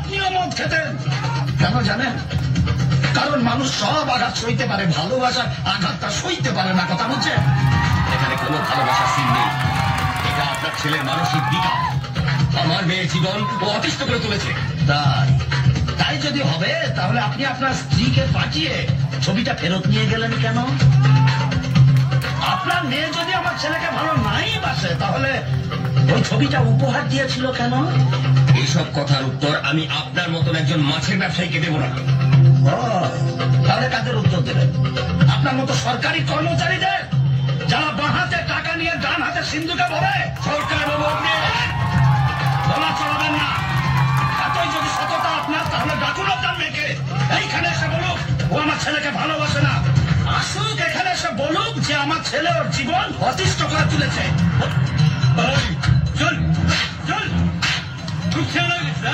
আপনিও মদ খেতেন। কেন জানেন? কারণ মানুষ সব আঘাত সইতে পারে, ভালোবাসার আঘাতটা সইতে পারে না। কথা বুঝছেন? এখানে কোনো ভালোবাসার সিন নেই। এটা আপনার ছেলের মানসিক বিকাশ। আমার মেয়ের জীবন ও অতিষ্ঠ করে তুলেছে। তাই যদি হবে তাহলে আপনি আপনার স্ত্রীকে পাঠিয়ে ছবিটা ফেরত নিয়ে গেলেন কেন? আপনার মেয়ে যদি আমার ছেলেকে ভালো নাই বাসে তাহলে ওই ছবিটা উপহার দিয়েছিল কেন? এইসব কথার উত্তর আমি আপনার মতন একজন মাছের ব্যবসায়ীকে দেবো না। তাহলে কাদের উত্তর দেবেন? আপনার মতো সরকারি কর্মচারীদের, যারা বাঁ হাতে টাকা নিয়ে ডান হাতে সিন্ধুকে ভরে? সরকার বাবু, আপনি বলা চলবেন না। এতই যদি সততা আপনার, তাহলে ডাকুন আপনার মেয়েকে, এইখানে এসে বলুক ও আমার ছেলেকে ভালোবাসে না। আসুক এখানে এসে বলুক যে আমার ছেলে ওর জীবন অতিষ্ঠ করে তুলেছে। চল চল, খুব খেয়াল হয়ে গেছে।